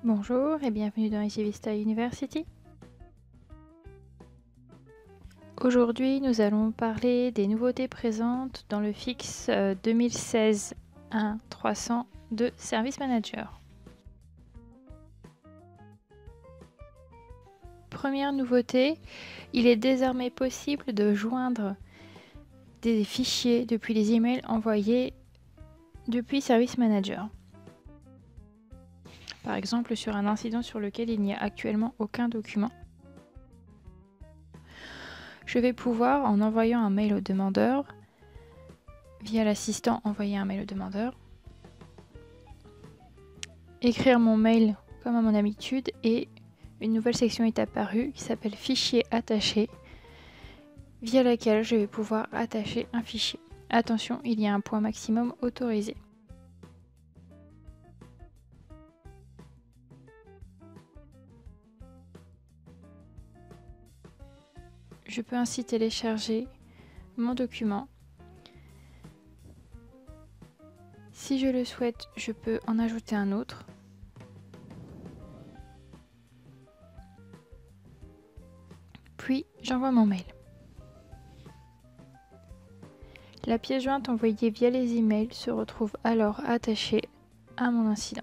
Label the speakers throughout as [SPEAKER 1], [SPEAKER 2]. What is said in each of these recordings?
[SPEAKER 1] Bonjour et bienvenue dans Easy Vista University. Aujourd'hui, nous allons parler des nouveautés présentes dans le Fix 2016-1-300 de Service Manager. Première nouveauté, il est désormais possible de joindre des fichiers depuis les emails envoyés depuis Service Manager. Par exemple, sur un incident sur lequel il n'y a actuellement aucun document, je vais pouvoir, en envoyant un mail au demandeur, via l'assistant envoyer un mail au demandeur, écrire mon mail comme à mon habitude et une nouvelle section est apparue qui s'appelle Fichier attaché, via laquelle je vais pouvoir attacher un fichier. Attention, il y a un point maximum autorisé. Je peux ainsi télécharger mon document. Si je le souhaite, je peux en ajouter un autre. Puis j'envoie mon mail. La pièce jointe envoyée via les emails se retrouve alors attachée à mon incident.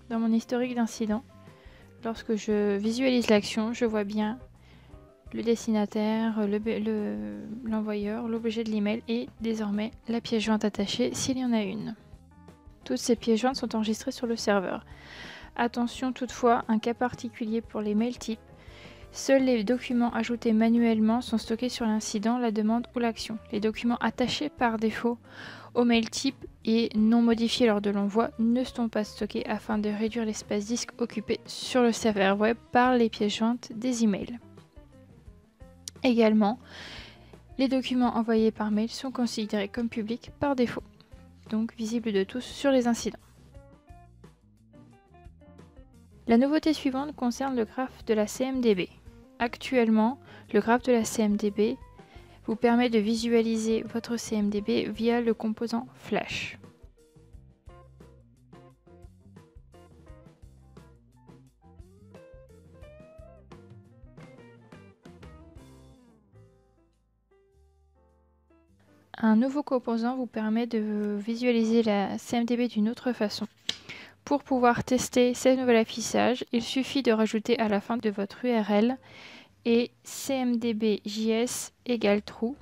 [SPEAKER 1] Dans mon historique d'incident, lorsque je visualise l'action, je vois bien le destinataire, l'envoyeur, l'objet de l'email et désormais la pièce jointe attachée s'il y en a une. Toutes ces pièces jointes sont enregistrées sur le serveur. Attention toutefois, un cas particulier pour les mails types. Seuls les documents ajoutés manuellement sont stockés sur l'incident, la demande ou l'action. Les documents attachés par défaut au mail type et non modifiés lors de l'envoi ne sont pas stockés afin de réduire l'espace disque occupé sur le serveur web par les pièces jointes des emails. Également, les documents envoyés par mail sont considérés comme publics par défaut, donc visibles de tous sur les incidents. La nouveauté suivante concerne le graphe de la CMDB. Actuellement, le graphe de la CMDB vous permet de visualiser votre CMDB via le composant Flash. Un nouveau composant vous permet de visualiser la CMDB d'une autre façon. Pour pouvoir tester ce nouvel affichage, il suffit de rajouter à la fin de votre URL et cmdb.js égale true,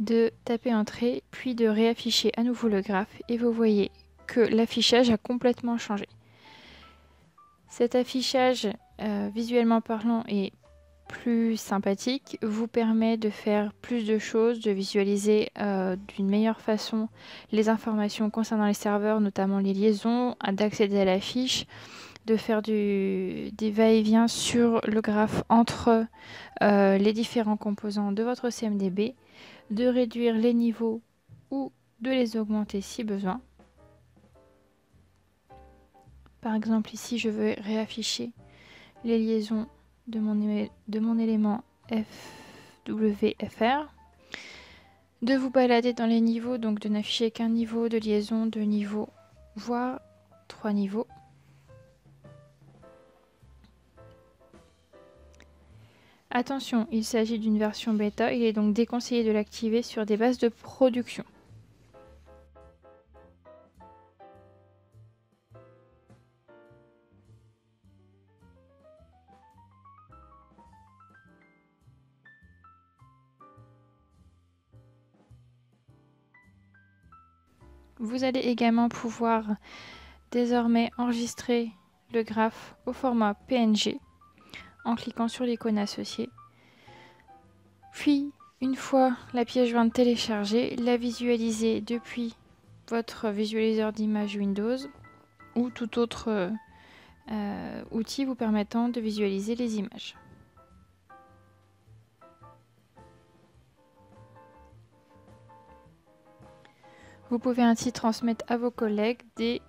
[SPEAKER 1] de taper entrée, puis de réafficher à nouveau le graphe et vous voyez que l'affichage a complètement changé. Cet affichage, visuellement parlant, est plus sympathique, vous permet de faire plus de choses, de visualiser d'une meilleure façon les informations concernant les serveurs, notamment les liaisons, d'accéder à la fiche, de faire des va-et-vient sur le graphe entre les différents composants de votre CMDB, de réduire les niveaux ou de les augmenter si besoin. Par exemple, ici, je veux réafficher les liaisons de mon élément FWFR, de vous balader dans les niveaux, donc de n'afficher qu'un niveau de liaison, 2 niveaux, voire 3 niveaux. Attention, il s'agit d'une version bêta, il est donc déconseillé de l'activer sur des bases de production. Vous allez également pouvoir désormais enregistrer le graphe au format PNG en cliquant sur l'icône associée. Puis, une fois la pièce jointe téléchargée, la visualiser depuis votre visualiseur d'images Windows ou tout autre outil vous permettant de visualiser les images. Vous pouvez ainsi transmettre à vos collègues des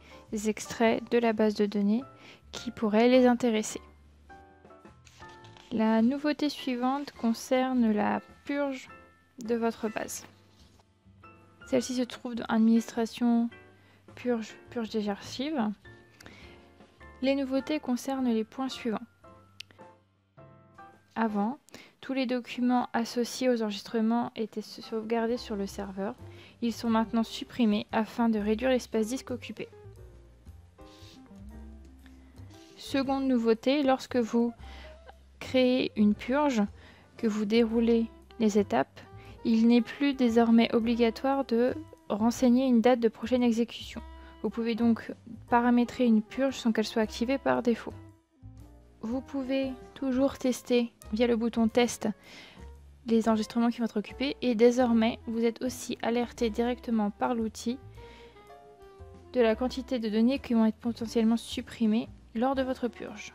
[SPEAKER 1] extraits de la base de données qui pourraient les intéresser. La nouveauté suivante concerne la purge de votre base. Celle-ci se trouve dans Administration, purge des archives. Les nouveautés concernent les points suivants. Avant, tous les documents associés aux enregistrements étaient sauvegardés sur le serveur. Ils sont maintenant supprimés afin de réduire l'espace disque occupé. Seconde nouveauté, lorsque vous créez une purge, que vous déroulez les étapes, il n'est plus désormais obligatoire de renseigner une date de prochaine exécution. Vous pouvez donc paramétrer une purge sans qu'elle soit activée par défaut. Vous pouvez toujours tester via le bouton test les enregistrements qui vont être occupés et désormais vous êtes aussi alerté directement par l'outil de la quantité de données qui vont être potentiellement supprimées lors de votre purge.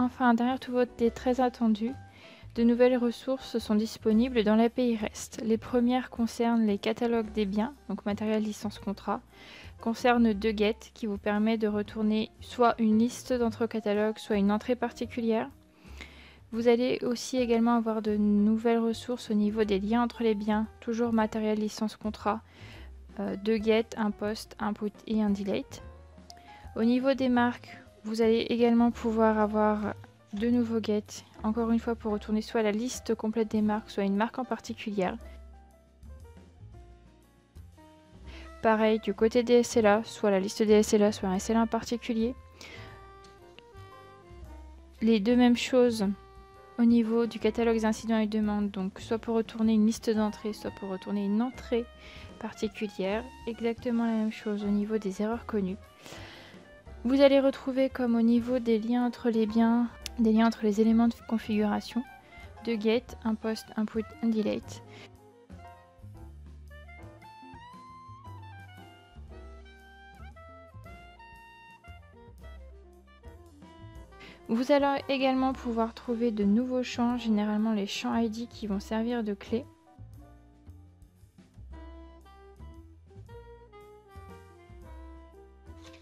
[SPEAKER 1] Enfin, dernière nouveauté très attendue, de nouvelles ressources sont disponibles dans l'API REST. Les premières concernent les catalogues des biens, donc matériel, licence, contrat, concernent DeGet qui vous permet de retourner soit une liste d'entre catalogues, soit une entrée particulière. Vous allez aussi également avoir de nouvelles ressources au niveau des liens entre les biens, toujours matériel, licence, contrat, DeGet, un post, un put et un delete. Au niveau des marques, vous allez également pouvoir avoir de nouveaux get, encore une fois pour retourner soit la liste complète des marques, soit une marque en particulier. Pareil du côté des SLA, soit la liste des SLA, soit un SLA en particulier. Les deux mêmes choses au niveau du catalogue des incidents et demandes, donc soit pour retourner une liste d'entrées, soit pour retourner une entrée particulière. Exactement la même chose au niveau des erreurs connues. Vous allez retrouver comme au niveau des liens entre les biens, des liens entre les éléments de configuration, DeGet, un post, un put, un delete. Vous allez également pouvoir trouver de nouveaux champs, généralement les champs ID qui vont servir de clé.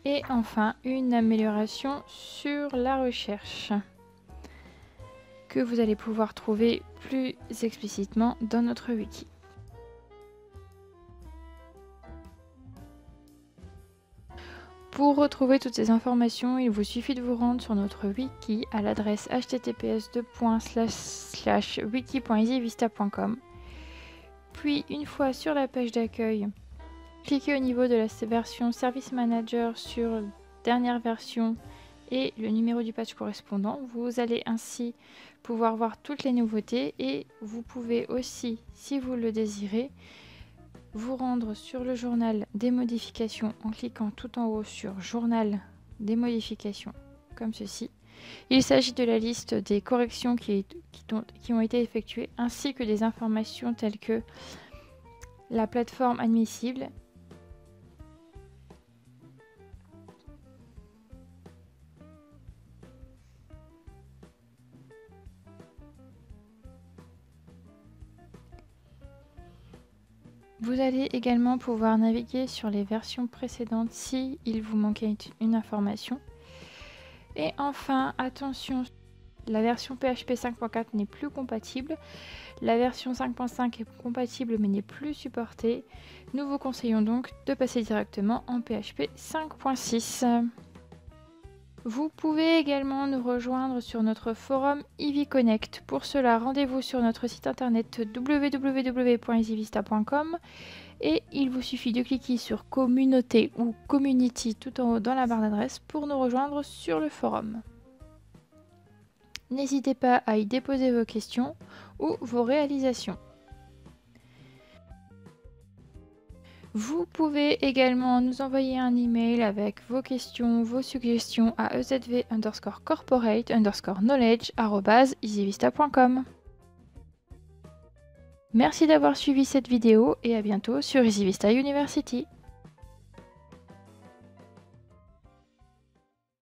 [SPEAKER 1] Et enfin, une amélioration sur la recherche que vous allez pouvoir trouver plus explicitement dans notre wiki. Pour retrouver toutes ces informations, il vous suffit de vous rendre sur notre wiki à l'adresse https://wiki.easyvista.com. Puis, une fois sur la page d'accueil, cliquez au niveau de la version Service Manager sur dernière version et le numéro du patch correspondant. Vous allez ainsi pouvoir voir toutes les nouveautés et vous pouvez aussi, si vous le désirez, vous rendre sur le journal des modifications en cliquant tout en haut sur Journal des modifications, comme ceci. Il s'agit de la liste des corrections qui ont été effectuées, ainsi que des informations telles que la plateforme admissible, vous allez également pouvoir naviguer sur les versions précédentes si il vous manquait une information. Et enfin, attention, la version PHP 5.4 n'est plus compatible. La version 5.5 est compatible mais n'est plus supportée. Nous vous conseillons donc de passer directement en PHP 5.6. Vous pouvez également nous rejoindre sur notre forum Ivy Connect. Pour cela, rendez-vous sur notre site internet www.easyvista.com et il vous suffit de cliquer sur Communauté ou Community tout en haut dans la barre d'adresse pour nous rejoindre sur le forum. N'hésitez pas à y déposer vos questions ou vos réalisations. Vous pouvez également nous envoyer un email avec vos questions, vos suggestions à ezv_corporate_knowledge@easyvista.com. Merci d'avoir suivi cette vidéo et à bientôt sur EasyVista University.